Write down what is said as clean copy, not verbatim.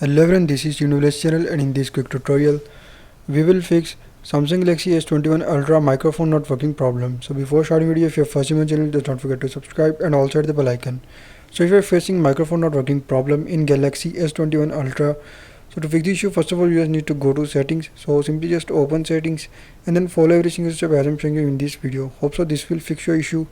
Hello everyone, this is Universe channel, and in this quick tutorial we will fix Samsung Galaxy S21 ULTRA microphone not working problem. So before starting video, if you are first in my channel, just don't forget to subscribe and also hit the bell icon. So if you are facing microphone not working problem in Galaxy S21 ULTRA, so to fix the issue, first of all you just need to go to settings. So simply just open settings and then follow every single step as I'm showing you in this video. Hope so this will fix your issue.